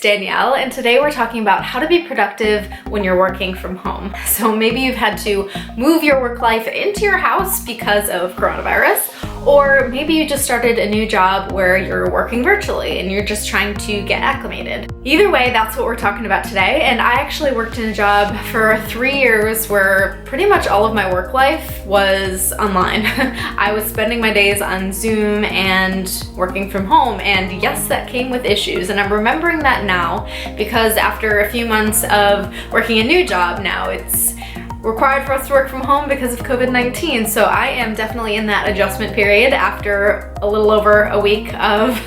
Danielle, and today we're talking about how to be productive when you're working from home. So maybe you've had to move your work life into your house because of coronavirus, or maybe you just started a new job where you're working virtually and you're just trying to get acclimated. Either way, that's what we're talking about today. And I actually worked in a job for 3 years where pretty much all of my work life was online. I was spending my days on Zoom and working from home, and yes, that came with issues, and I'm remembering that now because after a few months of working a new job now, it's required for us to work from home because of COVID-19. So I am definitely in that adjustment period after a little over a week of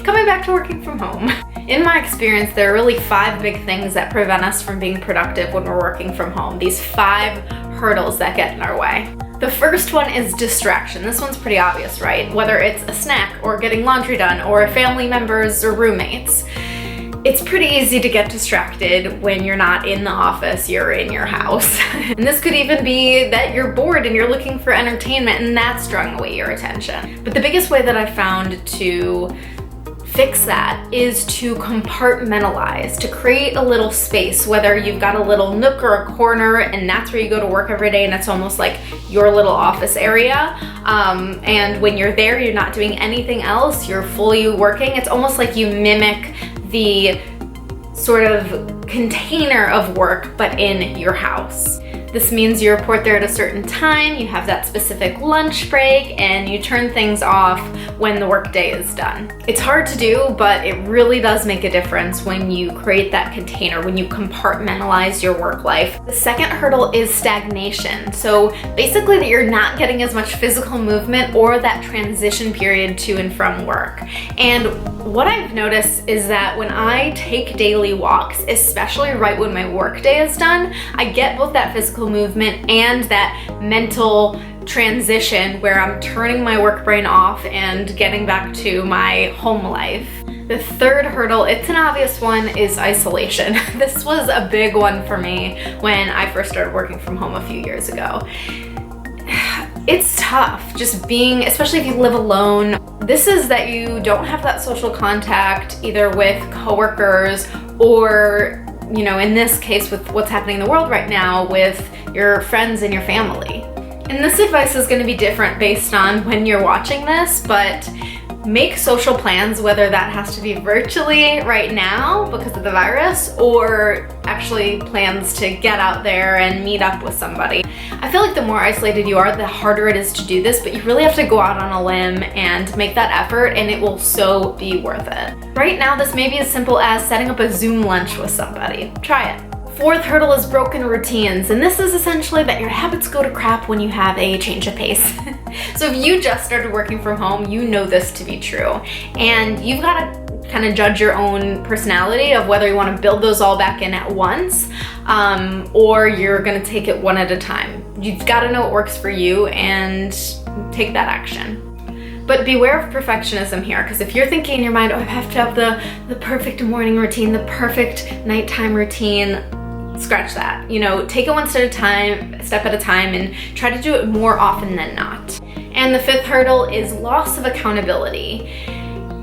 coming back to working from home. In my experience, there are really 5 big things that prevent us from being productive when we're working from home. These 5 hurdles that get in our way. The first one is distraction. This one's pretty obvious, right? Whether it's a snack or getting laundry done or family members or roommates. It's pretty easy to get distracted when you're not in the office, you're in your house. And this could even be that you're bored and you're looking for entertainment and that's drawing away your attention. But the biggest way that I've found to fix that is to compartmentalize, to create a little space, whether you've got a little nook or a corner and that's where you go to work every day and it's almost like your little office area. And when you're there, you're not doing anything else, you're fully working. It's almost like you mimic the sort of container of work, but in your house. This means you report there at a certain time, you have that specific lunch break, and you turn things off when the workday is done. It's hard to do, but it really does make a difference when you create that container, when you compartmentalize your work life. The second hurdle is stagnation. So basically that you're not getting as much physical movement or that transition period to and from work. And what I've noticed is that when I take daily walks, especially right when my workday is done, I get both that physical movement and that mental transition where I'm turning my work brain off and getting back to my home life. The third hurdle, it's an obvious one, is isolation. This was a big one for me when I first started working from home a few years ago. It's tough just being, especially if you live alone. This is that you don't have that social contact either with coworkers or, you know, in this case with what's happening in the world right now with your friends and your family. And this advice is going to be different based on when you're watching this, but make social plans, whether that has to be virtually right now because of the virus or actually plans to get out there and meet up with somebody. I feel like the more isolated you are, the harder it is to do this, but you really have to go out on a limb and make that effort, and it will so be worth it. Right now, this may be as simple as setting up a Zoom lunch with somebody. Try it. Fourth hurdle is broken routines, and this is essentially that your habits go to crap when you have a change of pace. So if you just started working from home, you know this to be true, and you've got to kind of judge your own personality of whether you want to build those all back in at once, or you're going to take it one at a time. You've got to know what works for you and take that action. But beware of perfectionism here, because if you're thinking in your mind, oh, I have to have the perfect morning routine, the perfect nighttime routine, scratch that. You know, take it one step at a time, and try to do it more often than not. And the fifth hurdle is loss of accountability.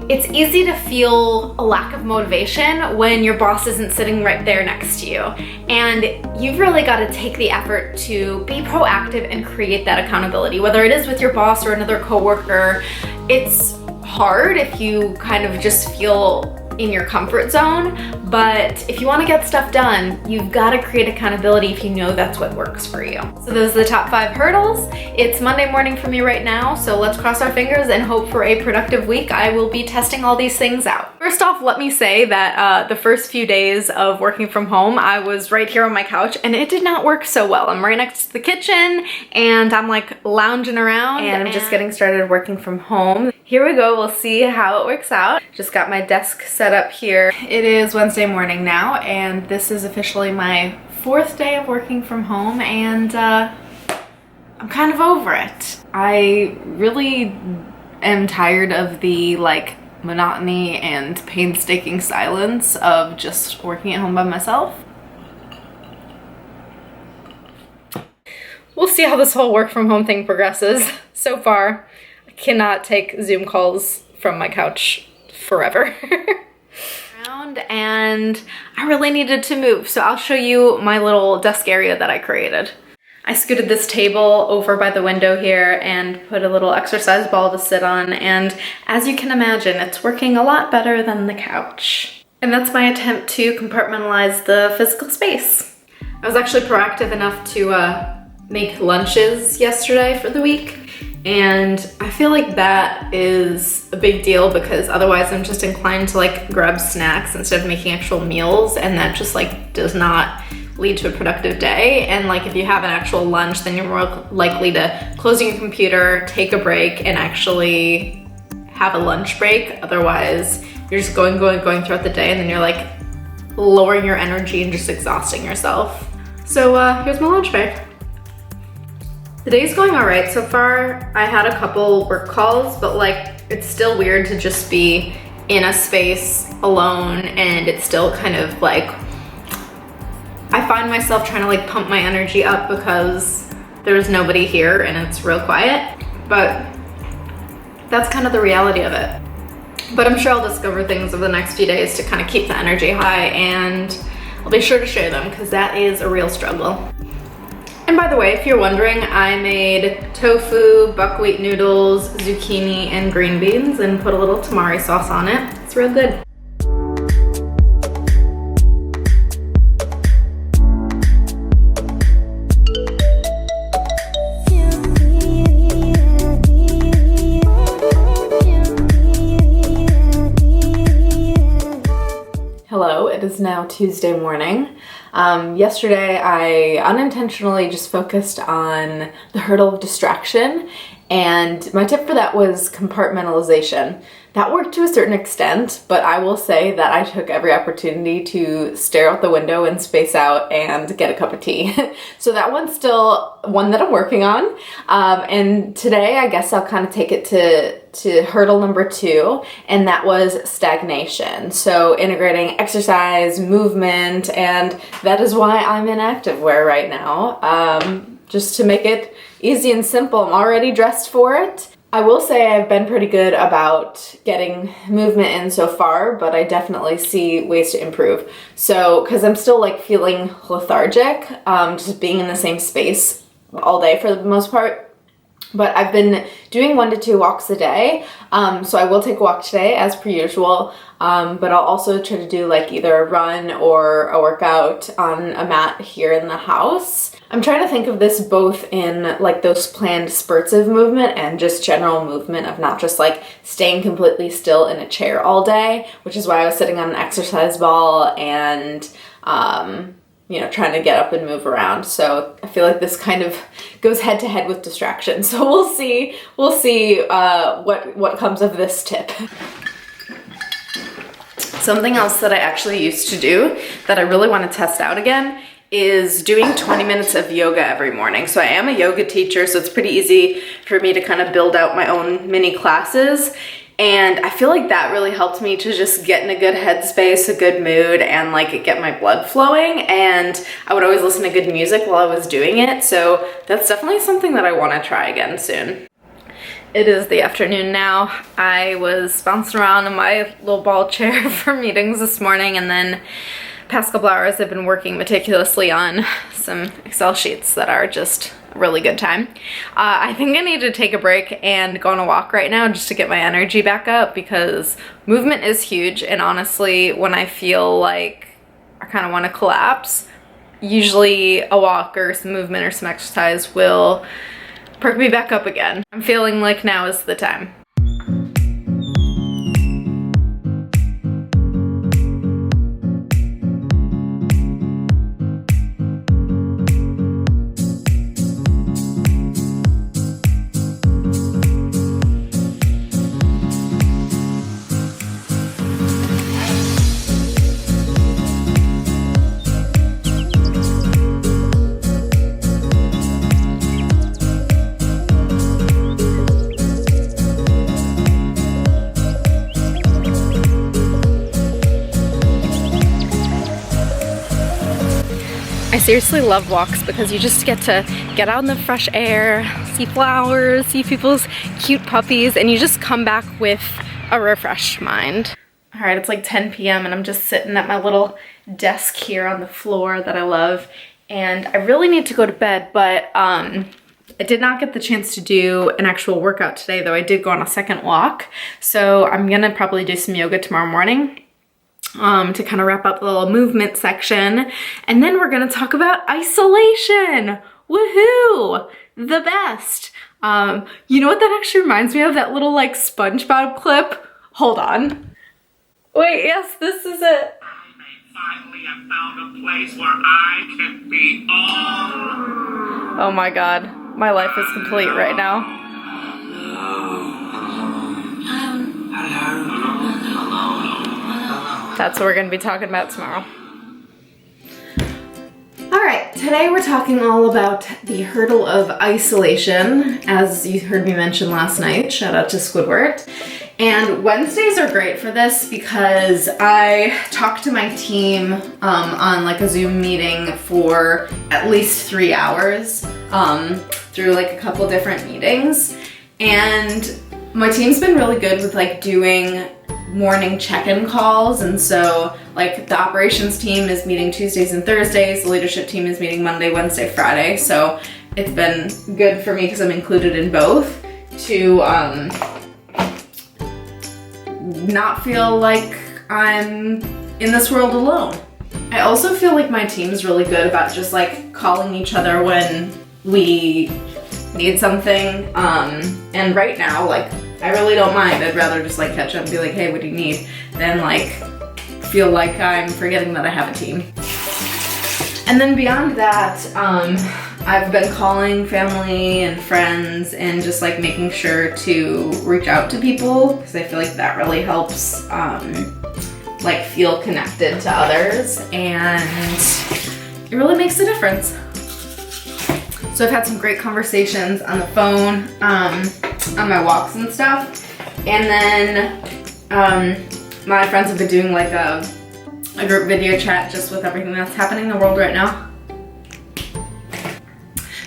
It's easy to feel a lack of motivation when your boss isn't sitting right there next to you. And you've really got to take the effort to be proactive and create that accountability, whether it is with your boss or another coworker. It's hard if you kind of just feel in your comfort zone, but if you want to get stuff done, you've got to create accountability if you know that's what works for you. So those are the top 5 hurdles. It's Monday morning for me right now, so let's cross our fingers and hope for a productive week. I will be testing all these things out. First off, let me say that the first few days of working from home, I was right here on my couch and it did not work so well. I'm right next to the kitchen and I'm like lounging around and I'm just getting started working from home. Here we go, we'll see how it works out. Just got my desk set up here. It is Wednesday morning now, and this is officially my 4th day of working from home, and I'm kind of over it. I really am tired of the monotony and painstaking silence of just working at home by myself. We'll see how this whole work from home thing progresses. So far, I cannot take Zoom calls from my couch forever. around and I really needed to move. So I'll show you my little desk area that I created. I scooted this table over by the window here and put a little exercise ball to sit on, and as you can imagine, it's working a lot better than the couch. And that's my attempt to compartmentalize the physical space. I was actually proactive enough to make lunches yesterday for the week, and I feel like that is a big deal because otherwise I'm just inclined to like grab snacks instead of making actual meals, and that just like does not lead to a productive day. And like if you have an actual lunch, then you're more likely to close your computer, take a break, and actually have a lunch break. Otherwise, you're just going throughout the day, and then you're like lowering your energy and just exhausting yourself. So here's my lunch break. The day's going all right so far. I had a couple work calls, but like it's still weird to just be in a space alone, and it's still kind of like, I find myself trying to like pump my energy up because there's nobody here and it's real quiet, but that's kind of the reality of it. But I'm sure I'll discover things over the next few days to kind of keep the energy high, and I'll be sure to share them because that is a real struggle. And by the way, if you're wondering, I made tofu, buckwheat noodles, zucchini, and green beans and put a little tamari sauce on it. It's real good. Hello, it is now Tuesday morning. Yesterday I unintentionally just focused on the hurdle of distraction, and my tip for that was compartmentalization. That worked to a certain extent, but I will say that I took every opportunity to stare out the window and space out and get a cup of tea. So that one's still one that I'm working on. And today I guess I'll kind of take it to hurdle number 2, and that was stagnation. So integrating exercise, movement, and that is why I'm in activewear right now. Just to make it easy and simple. I'm already dressed for it. I will say I've been pretty good about getting movement in so far, but I definitely see ways to improve. So, because I'm still like feeling lethargic, just being in the same space all day for the most part. But I've been doing 1 to 2 walks a day, so I will take a walk today as per usual, but I'll also try to do like either a run or a workout on a mat here in the house. I'm trying to think of this both in like those planned spurts of movement and just general movement of not just like staying completely still in a chair all day, which is why I was sitting on an exercise ball and you know, trying to get up and move around. So I feel like this kind of goes head to head with distraction. So we'll see what comes of this tip. Something else that I actually used to do that I really want to test out again is doing 20 minutes of yoga every morning. So I am a yoga teacher, so it's pretty easy for me to kind of build out my own mini classes. And I feel like that really helped me to just get in a good headspace, a good mood, and like get my blood flowing. And I would always listen to good music while I was doing it. So that's definitely something that I want to try again soon. It is the afternoon now. I was bouncing around in my little ball chair for meetings this morning, and then past couple hours I've been working meticulously on some Excel sheets that are just a really good time. I think I need to take a break and go on a walk right now just to get my energy back up, because movement is huge, and honestly when I feel like I kind of want to collapse, usually a walk or some movement or some exercise will perk me back up again. I'm feeling like now is the time. I seriously love walks because you just get to get out in the fresh air, see flowers, see people's cute puppies, and you just come back with a refreshed mind. All right, it's like 10 p.m. and I'm just sitting at my little desk here on the floor that I love. And I really need to go to bed, but I did not get the chance to do an actual workout today, though I did go on a second walk. So I'm gonna probably do some yoga tomorrow morning to kind of wrap up the little movement section. And then we're gonna talk about isolation. Woohoo! The best. You know what that actually reminds me of? That little like SpongeBob clip. Hold on. Wait, yes, this is it. Finally, I found a place where I can be all. Oh my god, my life is complete right now. That's what we're gonna be talking about tomorrow. All right, today we're talking all about the hurdle of isolation, as you heard me mention last night. Shout out to Squidward. And Wednesdays are great for this because I talk to my team on like a Zoom meeting for at least 3 hours through like a couple different meetings. And my team's been really good with like doing morning check-in calls. And so like the operations team is meeting Tuesdays and Thursdays. The leadership team is meeting Monday, Wednesday, Friday. So it's been good for me because I'm included in both to not feel like I'm in this world alone. I also feel like my team's really good about just like calling each other when we need something. And right now, like, I really don't mind. I'd rather just like catch up and be like, hey, what do you need? Than like feel like I'm forgetting that I have a team. And then beyond that, I've been calling family and friends and just like making sure to reach out to people because I feel like that really helps like feel connected to others, and it really makes a difference. So I've had some great conversations on the phone, on my walks and stuff. And then my friends have been doing like a group video chat just with everything that's happening in the world right now.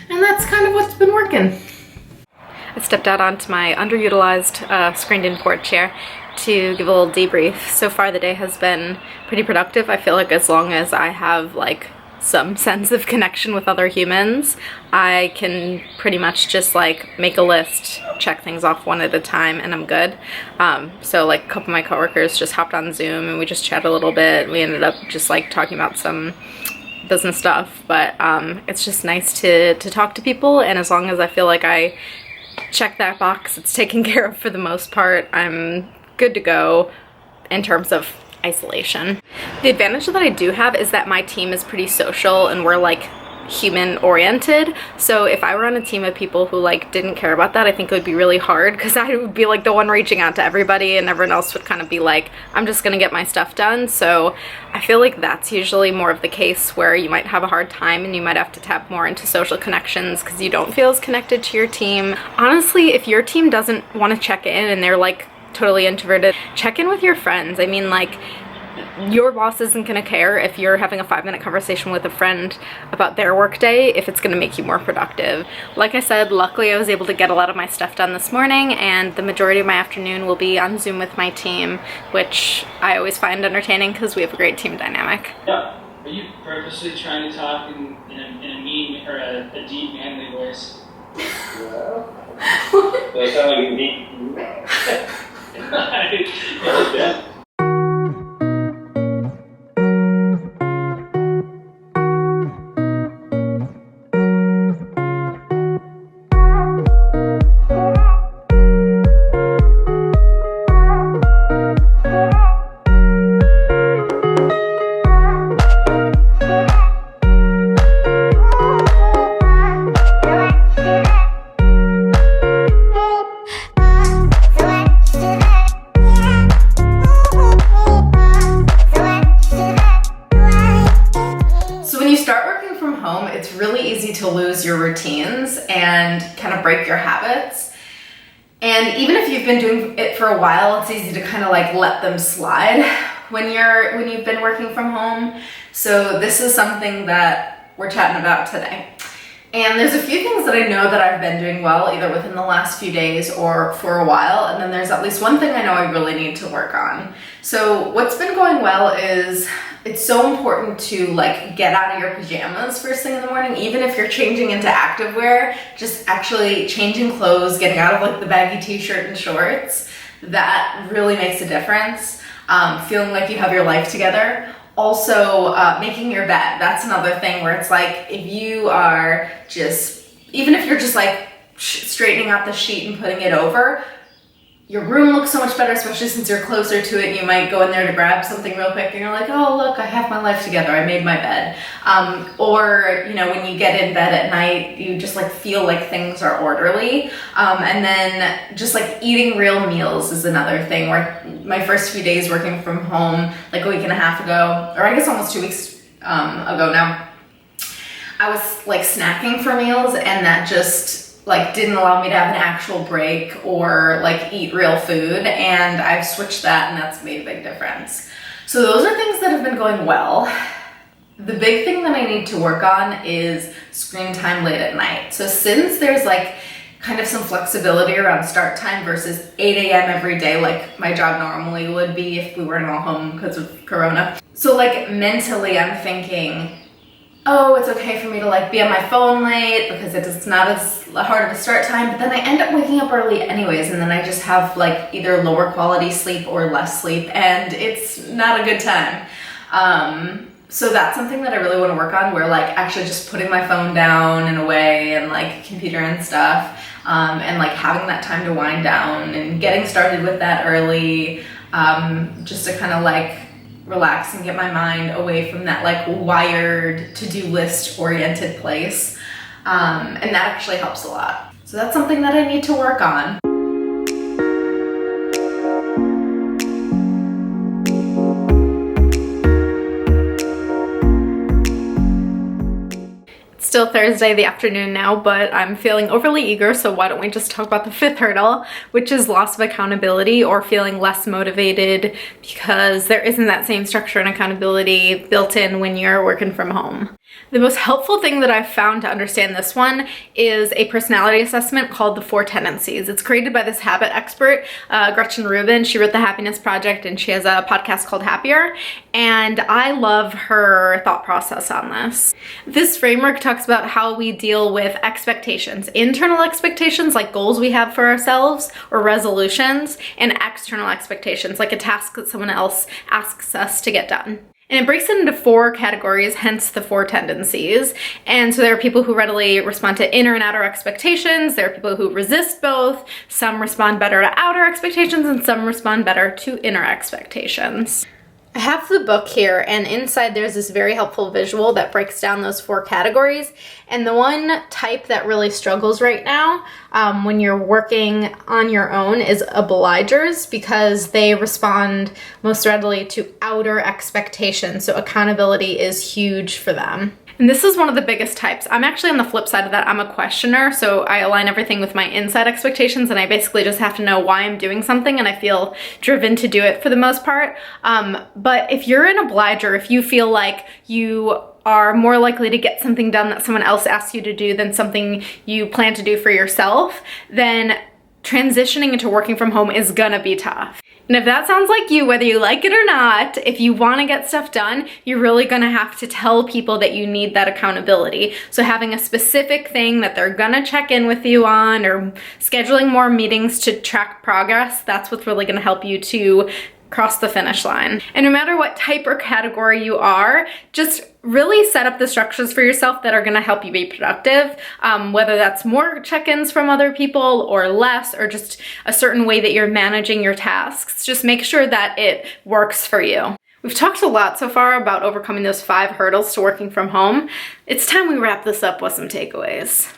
And that's kind of what's been working. I stepped out onto my underutilized screened-in porch chair to give a little debrief. So far the day has been pretty productive. I feel like as long as I have like some sense of connection with other humans, I can pretty much just like make a list, check things off one at a time, and I'm good. So like a couple of my coworkers just hopped on Zoom and we just chatted a little bit. We ended up just like talking about some business stuff, but it's just nice to talk to people, and as long as I feel like I check that box, it's taken care of for the most part, I'm good to go in terms of isolation. The advantage that I do have is that my team is pretty social and we're like human oriented. So if I were on a team of people who like didn't care about that, I think it would be really hard because I would be like the one reaching out to everybody and everyone else would kind of be like, I'm just gonna get my stuff done. So I feel like that's usually more of the case where you might have a hard time and you might have to tap more into social connections because you don't feel as connected to your team. Honestly, if your team doesn't want to check in and they're like totally introverted, check in with your friends. I mean, like, your boss isn't gonna care if you're having a 5-minute conversation with a friend about their workday if it's gonna make you more productive. Like I said, luckily I was able to get a lot of my stuff done this morning, and the majority of my afternoon will be on Zoom with my team, which I always find entertaining because we have a great team dynamic. Yeah. Are you purposely trying to talk in a mean or a deep manly voice? Well, they sound like you need. Yeah. To lose your routines and kind of break your habits. And even if you've been doing it for a while, it's easy to kind of like let them slide when you've been working from home. So this is something that we're chatting about today. And there's a few things that I know that I've been doing well, either within the last few days or for a while, and then there's at least one thing I know I really need to work on. So what's been going well is it's so important to like get out of your pajamas first thing in the morning, even if you're changing into activewear, just actually changing clothes, getting out of like the baggy t-shirt and shorts. That really makes a difference. Feeling like you have your life together. Also, making your bed. That's another thing where it's like, if you are just, even if you're just like straightening out the sheet and putting it over, your room looks so much better, especially since you're closer to it. You might go in there to grab something real quick and you're like, oh, look, I have my life together. I made my bed. Or, you know, when you get in bed at night, you just like feel like things are orderly. And then just like eating real meals is another thing where my first few days working from home, like a week and a half ago, or I guess almost 2 weeks ago now, I was like snacking for meals, and that just like didn't allow me to have an actual break or like eat real food, and I've switched that, and that's made a big difference. So those are things that have been going well. The big thing that I need to work on is screen time late at night. So since there's like kind of some flexibility around start time versus 8 a.m. every day like my job normally would be if we weren't all home because of Corona. So like mentally I'm thinking, oh, it's okay for me to like be on my phone late because it's not as hard of a start time, but then I end up waking up early anyways, and then I just have like either lower quality sleep or less sleep, and it's not a good time. So that's something that I really want to work on, where like actually just putting my phone down and away and like computer and stuff, and like having that time to wind down and getting started with that early, just to kind of like relax and get my mind away from that like wired to-do list oriented place. And that actually helps a lot. So that's something that I need to work on. Still Thursday the afternoon now, but I'm feeling overly eager, so why don't we just talk about the fifth hurdle, which is loss of accountability or feeling less motivated because there isn't that same structure and accountability built in when you're working from home. The most helpful thing that I've found to understand this one is a personality assessment called the 4 Tendencies. It's created by this habit expert, Gretchen Rubin. She wrote The Happiness Project and she has a podcast called Happier, and I love her thought process on this. This framework talks about how we deal with expectations, internal expectations like goals we have for ourselves or resolutions, and external expectations like a task that someone else asks us to get done. And it breaks it into 4 categories, hence the 4 tendencies. And so there are people who readily respond to inner and outer expectations. There are people who resist both. Some respond better to outer expectations and some respond better to inner expectations. I have the book here, and inside there's this very helpful visual that breaks down those 4 categories. And the one type that really struggles right now when you're working on your own is obligers, because they respond most readily to outer expectations. So accountability is huge for them. And this is one of the biggest types. I'm actually on the flip side of that. I'm a questioner, so I align everything with my inside expectations, and I basically just have to know why I'm doing something, and I feel driven to do it for the most part. But if you're an obliger, if you feel like you are more likely to get something done that someone else asks you to do than something you plan to do for yourself, then transitioning into working from home is gonna be tough. And if that sounds like you, whether you like it or not, if you want to get stuff done, you're really going to have to tell people that you need that accountability. So having a specific thing that they're going to check in with you on, or scheduling more meetings to track progress, that's what's really going to help you to cross the finish line. And no matter what type or category you are, just really set up the structures for yourself that are going to help you be productive, whether that's more check-ins from other people or less, or just a certain way that you're managing your tasks. Just make sure that it works for you. We've talked a lot so far about overcoming those 5 hurdles to working from home. It's time we wrap this up with some takeaways.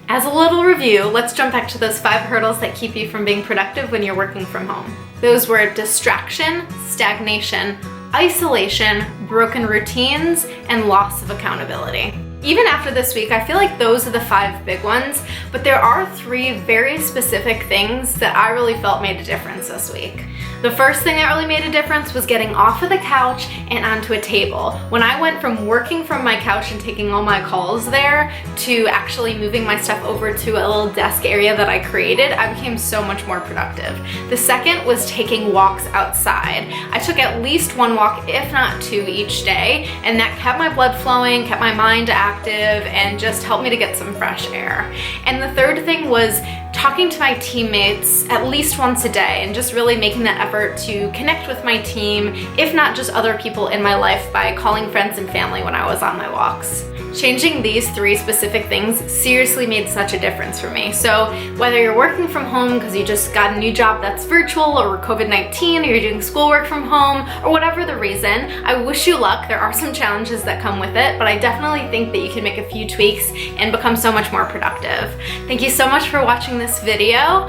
As a little review, let's jump back to those 5 hurdles that keep you from being productive when you're working from home. Those were distraction, stagnation, isolation, broken routines, and loss of accountability. Even after this week, I feel like those are the 5 big ones, but there are 3 very specific things that I really felt made a difference this week. The first thing that really made a difference was getting off of the couch and onto a table. When I went from working from my couch and taking all my calls there to actually moving my stuff over to a little desk area that I created, I became so much more productive. The second was taking walks outside. I took at least 1 walk, if not 2 each day, and that kept my blood flowing, kept my mind active, and just helped me to get some fresh air. And the third thing was talking to my teammates at least once a day and just really making that effort to connect with my team, if not just other people in my life, by calling friends and family when I was on my walks. Changing these 3 specific things seriously made such a difference for me. So whether you're working from home because you just got a new job that's virtual, or COVID-19, or you're doing schoolwork from home, or whatever the reason, I wish you luck. There are some challenges that come with it, but I definitely think that you can make a few tweaks and become so much more productive. Thank you so much for watching this video.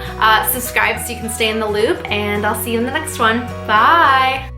Subscribe so you can stay in the loop, and I'll see you in the next one. Bye!